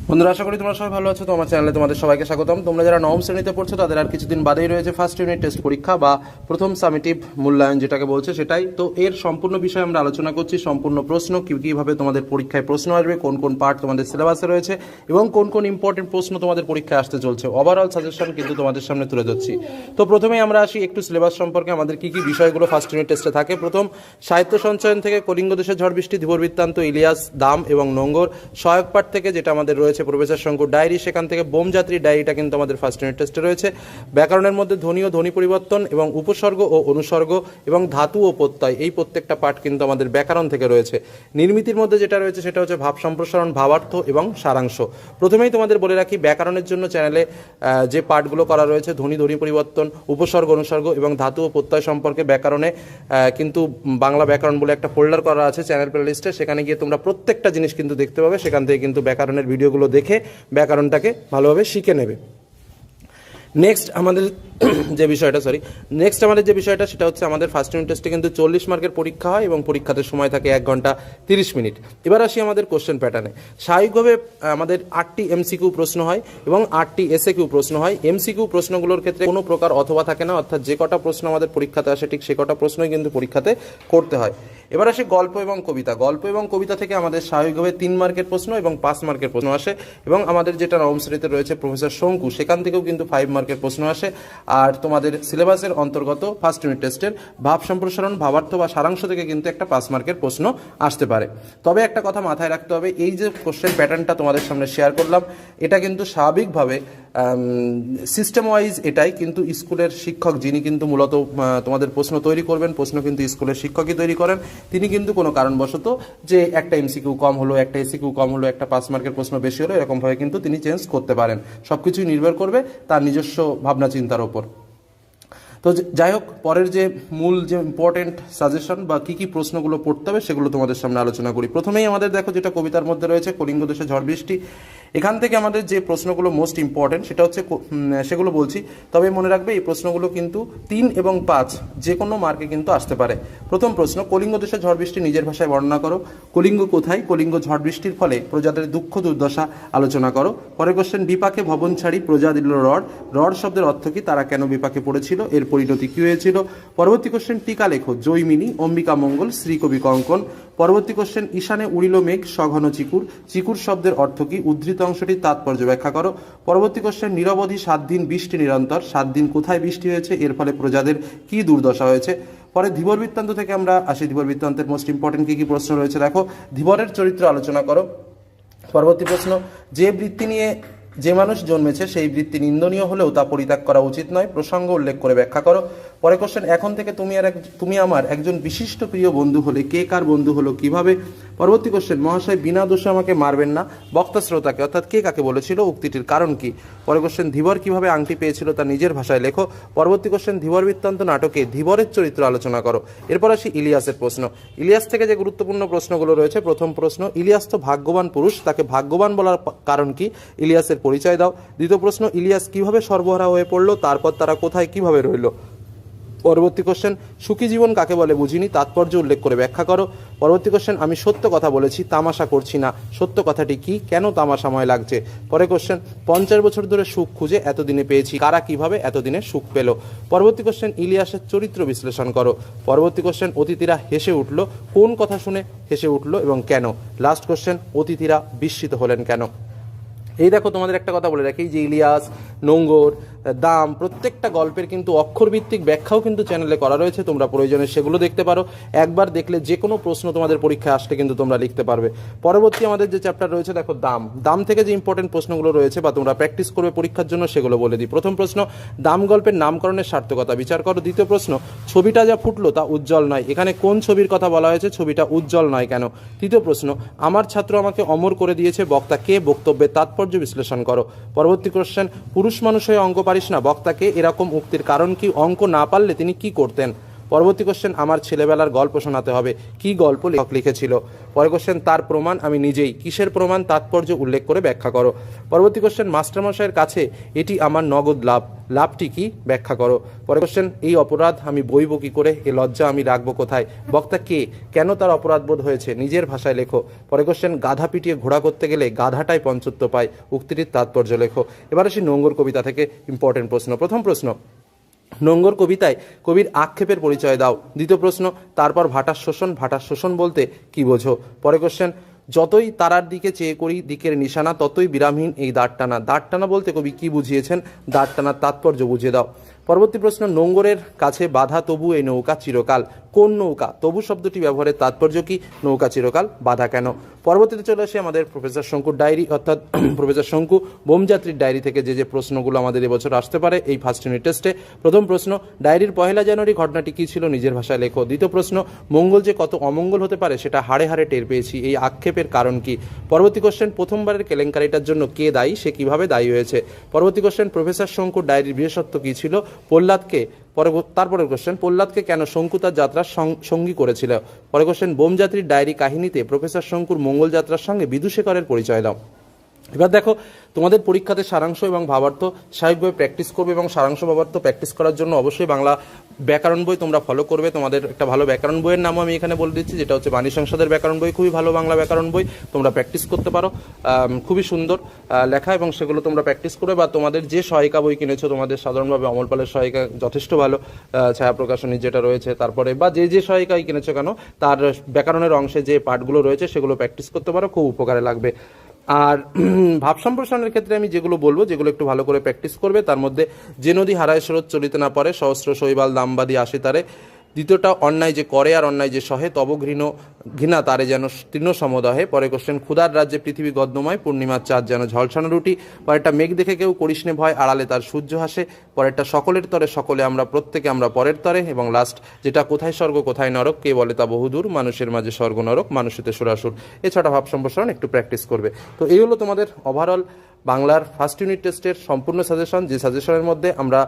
বন্ধুরা, আশা করি তোমরা সবাই ভালো আছো। তো আমার চ্যানেলে তোমাদের সবাইকে স্বাগতম। তোমরা যারা নবম শ্রেণীতে পড়ছো তাদের আর কিছুদিন বাদেই রয়েছে ফার্স্ট ইউনিট টেস্ট পরীক্ষা বা প্রথম সামেটিভ মূল্যায়ন যেটাকে বলছে সেটাই। তো এর সম্পূর্ণ বিষয়ে আমরা আলোচনা করছি, সম্পূর্ণ প্রশ্ন কীভাবে তোমাদের পরীক্ষায় প্রশ্ন আসবে, কোন কোন পার্ট তোমাদের সিলেবাসে রয়েছে এবং কোন কোন ইম্পর্টেন্ট প্রশ্ন তোমাদের পরীক্ষায় আসতে চলছে, ওভারঅল সাজেশন কিন্তু তোমাদের সামনে তুলে ধরছি। তো প্রথমেই আমরা আসি একটু সিলেবাস সম্পর্কে, আমাদের কী কী বিষয়গুলো ফার্স্ট ইউনিট টেস্টে থাকে। প্রথম, সাহিত্য সঞ্চয়ন থেকে কলিঙ্গ দেশের ঝড় বৃষ্টি, ধীবর বৃত্তান্ত, ইলিয়াস, দাম এবং নোঙ্গর। সহায়ক পাঠ থেকে যেটা আমাদের রয়েছে প্রফেসর শঙ্কুর ডায়েরি, সেখান থেকে বোমযাত্রী ডায়েরিটা কিন্তু আমাদের ফার্স্ট ইউনিট টেস্টে রয়েছে। ব্যাকরণের মধ্যে ধ্বনি ও ধ্বনি পরিবর্তন এবং উপসর্গ ও অনুসর্গ এবং ধাতু ও প্রত্যয়, এই প্রত্যেকটা পাঠ কিন্তু আমাদের ব্যাকরণ থেকে রয়েছে। নির্মিতির মধ্যে যেটা রয়েছে সেটা হচ্ছে ভাব সম্প্রসারণ, ভাবার্থ এবং সারাংশ। প্রথমেই তোমাদের বলে রাখি, ব্যাকরণের জন্য চ্যানেলে যে পাঠগুলো করা রয়েছে ধ্বনি ধ্বনি পরিবর্তন, উপসর্গ অনুসর্গ এবং ধাতু ও প্রত্যয় সম্পর্কে ব্যাকরণে কিন্তু বাংলা ব্যাকরণ বলে একটা ফোল্ডার করা আছে চ্যানেল প্লেলিস্টে, সেখানে গিয়ে তোমরা প্রত্যেকটা জিনিস কিন্তু দেখতে পাবে। সেখান থেকে কিন্তু ব্যাকরণের ভিডিওগুলো দেখে ব্যাকরণটাকে ভালোভাবে শিখে নেবে। নেক্সট আমাদের যে বিষয়টা সেটা হচ্ছে আমাদের ফার্স্ট ইউনিট টেস্টে কিন্তু 40 মার্কের পরীক্ষা হয় এবং পরীক্ষাতে সময় থাকে 1 ঘন্টা 30 মিনিট। এবার আসি আমাদের কোশ্চেন প্যাটার্নে। স্বাভাবিকভাবে আমাদের 8টি এমসিকিউ প্রশ্ন হয় এবং 8টি এসএকিউ প্রশ্ন হয়। এমসিকিউ প্রশ্নগুলোর ক্ষেত্রে কোনো প্রকার অথবা থাকে না, অর্থাৎ যে কটা প্রশ্ন আমাদের পরীক্ষাতে আসে ঠিক সে কটা প্রশ্নই কিন্তু পরীক্ষাতে করতে হয়। এবার আসে গল্প এবং কবিতা। গল্প এবং কবিতা থেকে আমাদের স্বাভাবিকভাবে 3 মার্কের প্রশ্ন এবং 5 মার্কের প্রশ্ন আসে এবং আমাদের যেটা নবম শ্রেণীতে রয়েছে প্রফেসর শঙ্কু, সেখান থেকেও কিন্তু 5 মার্কের প্রশ্ন আসে। আর তোমাদের সিলেবাসের অন্তর্গত ফার্স্ট ইউনিট টেস্টের ভাব সম্প্রসারণ, ভাবার্থ বা সারাংশ থেকে কিন্তু একটা 5 মার্কের প্রশ্ন আসতে পারে। তবে একটা কথা মাথায় রাখতে হবে, এই যে কোশ্চেন প্যাটার্নটা তোমাদের সামনে শেয়ার করলাম, এটা কিন্তু স্বাভাবিকভাবে সিস্টেম ওয়াইজ এটাই, কিন্তু স্কুলের শিক্ষক যিনি কিন্তু মূলত তোমাদের প্রশ্ন তৈরি করবেন, প্রশ্ন কিন্তু স্কুলের শিক্ষকই তৈরি করেন, তিনি কিন্তু কোনো কারণবশত যে একটা এমসিকিউ কম হলো, একটা এসিকিউ কম হলো, একটা 5 মার্কের প্রশ্ন বেশি হলো, এরকমভাবে কিন্তু তিনি চেঞ্জ করতে পারেন। সব কিছুই নির্ভর করবে তার নিজস্ব ভাবনা চিন্তার ওপর। তো যাই হোক, পরের যে মূল যে ইম্পর্টেন্ট সাজেশন বা কী কী প্রশ্নগুলো পড়তে হবে সেগুলো তোমাদের সামনে আলোচনা করি। প্রথমেই আমাদের দেখো যেটা কবিতার মধ্যে রয়েছে কলিঙ্গ দেশে ঝড় বৃষ্টি, এখান থেকে আমাদের যে প্রশ্নগুলো মোস্ট ইম্পর্টেন্ট সেটা হচ্ছে সেগুলো বলছি। তবে মনে রাখবে এই প্রশ্নগুলো কিন্তু 3 এবং 5 যে কোনো মার্কে কিন্তু আসতে পারে। প্রথম প্রশ্ন, কলিঙ্গ দেশে ঝড় বৃষ্টি নিজের ভাষায় বর্ণনা করো। কলিঙ্গ কোথায়? কলিঙ্গ ঝড় বৃষ্টির ফলে প্রজাদের দুঃখ দুর্দশা আলোচনা করো। পরের কোশ্চেন, বিপাকে ভবন ছাড়ি প্রজা দিল রড। রড শব্দের অর্থ কি? তারা কেন বিপাকে পড়েছিল? এর পরিণতি কি হয়েছিল? পরবর্তী কোশ্চেন, টিকা লেখো। জৈমিনী, অম্বিকা মঙ্গল, শ্রীকবি কঙ্কন। পরবর্তী কোশ্চেন, ঈশানে উড়িল মেঘ সঘন চিকুর। চিকুর শব্দের অর্থ কি? উদ্ধৃত অংশটির তাৎপর্য ব্যাখ্যা করো। পরবর্তী কোশ্চেন, নিরবধি 7 দিন বৃষ্টি নিরন্তর। 7 দিন কোথায় বৃষ্টি হয়েছে? এর ফলে প্রজাদের কি দুর্দশা হয়েছে? পরে ধীবর বৃত্তান্ত থেকে আমরা আসি। ধীবর বৃত্তান্তের মোস্ট ইম্পর্টেন্ট কী কী প্রশ্ন রয়েছে দেখো। ধীবরের চরিত্র আলোচনা করো। পরবর্তী প্রশ্ন, যে বৃত্তি নিয়ে যে মানুষ জন্মেছে সেই বৃত্তি নিন্দনীয় হলেও তা পরিত্যাগ করা উচিত নয়। প্রসঙ্গ উল্লেখ করে ব্যাখ্যা করো। পরে কোশ্চেন, এখন থেকে তুমি আমার একজন বিশিষ্ট প্রিয় বন্ধু হলে। কে কার বন্ধু হলো, কিভাবে? পরবর্তী কোশ্চেন, মহাশয় বিনা দোষে আমাকে মারবেন না। বক্তা শ্রোতাকে, অর্থাৎ কে কাকে বলেছিল, উক্তিটির কারণ কি? পরে কোশ্চেন, ধীবর কিভাবে আংটি পেয়েছিল তা নিজের ভাষায় লেখো। পরবর্তী কোশ্চেন, ধীবর বৃত্তান্ত নাটকে ধীবরের চরিত্র আলোচনা করো। এরপর আসি ইলিয়াসের প্রশ্ন। ইলিয়াস থেকে যে গুরুত্বপূর্ণ প্রশ্নগুলো রয়েছে, প্রথম প্রশ্ন, ইলিয়াস তো ভাগ্যবান পুরুষ, তাকে ভাগ্যবান বলার কারণ কি? ইলিয়াসের পরিচয় দাও। দ্বিতীয় প্রশ্ন, ইলিয়াস কিভাবে সর্বহারা হয়ে পড়লো, তারপর তারা কোথায় কিভাবে রইল? পরবর্তী কোশ্চেন, সুখী জীবন কাকে বলে বুঝিনি, তাৎপর্য উল্লেখ করে ব্যাখ্যা করো। পরবর্তী কোশ্চেন, আমি সত্য কথা বলেছি, তামাশা করছি না। সত্য কথাটি কি? কেন তামাশাময় লাগছে? পরে কোশ্চেন, 50 বছর ধরে সুখ খুঁজে এতদিনে পেয়েছি, কারা কিভাবে এতদিনে সুখ পেল? পরবর্তী কোশ্চেন, ইলিয়াসের চরিত্র বিশ্লেষণ করো। পরবর্তী কোশ্চেন, অতিথিরা হেসে উঠল, কোন কথা শুনে হেসে উঠল এবং কেন? লাস্ট কোশ্চেন, অতিথিরা বিস্মিত হলেন কেন? এই দেখো, তোমাদের একটা কথা বলে রাখি যে ইলিয়াস, নোঙ্গর, দাম প্রত্যেকটা গল্পের কিন্তু অক্ষরভিত্তিক ব্যাখ্যাও কিন্তু চ্যানেলে করা রয়েছে। তোমরা প্রয়োজনে সেগুলো দেখতে পারো। একবার দেখলে যে কোনো প্রশ্ন তোমাদের পরীক্ষায় আসলে কিন্তু তোমরা লিখতে পারবে। পরবর্তী আমাদের যে চ্যাপ্টার রয়েছে দেখো দাম। দাম থেকে যে ইম্পর্টেন্ট প্রশ্নগুলো রয়েছে বা তোমরা প্র্যাকটিস করবে পরীক্ষার জন্য সেগুলো বলে দিই। প্রথম প্রশ্ন, দাম গল্পের নামকরণের সার্থকতা বিচার করো। দ্বিতীয় প্রশ্ন, ছবিটা যা ফুটলো তা উজ্জ্বল নয়, এখানে কোন ছবির কথা বলা হয়েছে? ছবিটা উজ্জ্বল নয় কেন? তৃতীয় প্রশ্ন, আমার ছাত্র আমাকে অমর করে দিয়েছে, বক্তা কে? বক্তব্যের তাৎপর্য বিশ্লেষণ করো। পরবর্তী কোশ্চেন, পুরুষ মানুষ হয়ে অঙ্ক পারিস না, বক্তাকে এরকম উক্তির কারণ কি? অঙ্ক না পারলে তিনি কি করতেন? পরবর্তী কোশ্চেন, আমার ছেলেবেলার গল্প শোনাতে হবে, কি গল্প লেখক লিখেছিল? পরের কোশ্চেন তার প্রমাণ আমি নিজেই, কিসের প্রমাণ তাৎপর্য উল্লেখ করে ব্যাখ্যা করো। পরবর্তী কোশ্চেন মাস্টারমশাইয়ের কাছে এটি আমার নগদ লাভ, লাভটি কি ব্যাখ্যা করো। পরের কোশ্চেন এই অপরাধ আমি বইব কি করে, এ লজ্জা আমি রাখবো কোথায়, বক্তা কে, কেন তার অপরাধ বোধ হয়েছে, নিজের ভাষায় লেখো। পরের কোশ্চেন গাধা পিটিয়ে ঘোড়া করতে গেলে গাধাটাই পঞ্চত্ব পায়, উক্তিটির তাৎপর্য লেখো। এবার আসি নোঙ্গর কবিতা থেকে ইম্পর্টেন্ট প্রশ্ন। প্রথম প্রশ্ন, নোঙ্গর কবিতায় কবির আক্ষেপের পরিচয় দাও। দ্বিতীয় প্রশ্ন, তারপর ভাটার শোষণ, ভাটার শোষণ বলতে কি বোঝো। পরে কোশ্চেন, যতই তারার দিকে চেয়ে করি দিকের নিশানা, ততই বিরামহীন এই দাঁড় টানা। দাঁড় টানা বলতে কবি কি বুঝিয়েছেন, দাঁড় টানার তাৎপর্য বুঝিয়ে দাও। পরবর্তী প্রশ্ন, নোঙ্গরের কাছে বাধা তবু এই নৌকা চিরকাল, কোন নৌকা, তবু শব্দটি ব্যবহারের তাৎপর্য কি, নৌকা চিরকাল, বাধা কেন। পরবর্তীতে চলে আসে আমাদের প্রফেসর শঙ্কুর ডায়েরি, অর্থাৎ প্রফেসর শঙ্কু বোমযাত্রীর ডায়েরি থেকে যে প্রশ্নগুলো আমাদের এবছর আসতে পারে এই ফার্স্ট ইউনিট টেস্টে। প্রথম প্রশ্ন, ডায়েরির 1 জানুয়ারি ঘটনাটি কী ছিল, নিজের ভাষায় লেখো। দ্বিতীয় প্রশ্ন, মঙ্গল যে কত অমঙ্গল হতে পারে সেটা হাড়ে হাড়ে টের পেয়েছি, এই আক্ষেপের কারণ কি। পরবর্তী কোশ্চেন, প্রথমবারের কেলেঙ্কারিটার জন্য কে দায়ী, সে কিভাবে দায়ী হয়েছে। পরবর্তী কোশ্চেন, প্রফেসর শঙ্কুর ডায়েরির বিশেষত্ব কী ছিল, প্রহ্লাদকে। তারপরের কোশ্চেন, প্রহ্লাদকে কেন শঙ্কু তার যাত্রার সঙ্গী করেছিল। পরের কোশ্চেন, বোমযাত্রীর ডায়েরি কাহিনীতে প্রফেসর শঙ্কুর মঙ্গল যাত্রার সঙ্গে বিদুশেখরের পরিচয় দাও। এবার দেখো, তোমাদের পরীক্ষাতে সারাংশ এবং ভাবার্থ স্বাভাবিকভাবে প্র্যাকটিস করবে, এবং সারাংশ ভাবার্থ প্র্যাকটিস করার জন্য অবশ্যই বাংলা ব্যাকরণ বই তোমরা ফলো করবে। তোমাদের একটা ভালো ব্যাকরণ বইয়ের নামও আমি এখানে বলে দিচ্ছি, যেটা হচ্ছে বাণী সংসদের ব্যাকরণ বই, খুবই ভালো বাংলা ব্যাকরণ বই, তোমরা প্র্যাকটিস করতে পারো। খুবই সুন্দর লেখা, এবং সেগুলো তোমরা প্র্যাকটিস করবে। বা তোমাদের যে সহায়িকা বই কিনেছো, তোমাদের সাধারণভাবে অমল পালের সহায়িকা যথেষ্ট ভালো, ছায়া প্রকাশনী যেটা রয়েছে, তারপরে বা যে সহায়িকাই কিনেছো কেন, তার ব্যাকরণের অংশে যে পাঠগুলো রয়েছে সেগুলো প্র্যাকটিস করতে পারো, খুব উপকারে লাগবে। আর ভাব সম্প্রসারণের ক্ষেত্রে আমি যেগুলো বলবো, যেগুলো একটু ভালো করে প্র্যাকটিস করবে, তার মধ্যে যে নদী হারায় স্রোত চলিতে না পারে, সহস্র শৈবাল দামবাদী আসে তারে। দ্বিতীয়টা, অন্যায় যে করে আর অন্যায় যে সহে, তব ঘৃণা তারে যেন তৃণ সমদহে। পরে কোশ্চেন, ক্ষুধার রাজ্যে পৃথিবী গদ্যময়, পূর্ণিমার চাঁদ যেন ঝলসানো রুটি। পরেরটা, মেঘ দেখে কেউ করিসনে ভয়, আড়ালে তার সূর্য হাসে। পরেরটা, সকলের তরে সকলে আমরা, প্রত্যেকে আমরা পরের তরে। এবং লাস্ট যেটা, কোথায় স্বর্গ কোথায় নরক, কে বলে তা বহুদূর, মানুষের মাঝে স্বর্গ নরক, মানুষেতে সুরাসুর। এছাড়া ভাব সম্প্রসারণ একটু প্র্যাকটিস করবে। তো এই হলো তোমাদের ওভারঅল বাংলার ফার্স্ট ইউনিট টেস্টের সম্পূর্ণ সাজেশন, যে সাজেশনের মধ্যে আমরা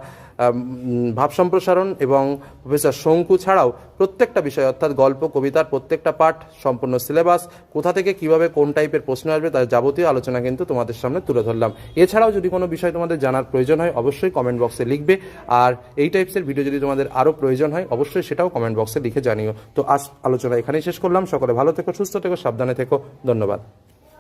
ভাব সম্প্রসারণ এবং প্রফেসর শঙ্কু ছাড়াও প্রত্যেকটা বিষয়, অর্থাৎ গল্প কবিতার প্রত্যেকটা পাঠ, সম্পূর্ণ সিলেবাস, কোথা থেকে কিভাবে কোন টাইপের প্রশ্ন আসবে তার যাবতীয় আলোচনা কিন্তু তোমাদের সামনে তুলে ধরলাম। এছাড়াও যদি কোনো বিষয় তোমাদের জানার প্রয়োজন হয় অবশ্যই কমেন্ট বক্সে লিখবে, আর এই টাইপসের ভিডিও যদি তোমাদের আরও প্রয়োজন হয় অবশ্যই সেটাও কমেন্ট বক্সে লিখে জানিও। তো আজ আলোচনা এখানেই শেষ করলাম। সকলে ভালো থেকো, সুস্থ থেকো, সাবধানে থেকো, ধন্যবাদ।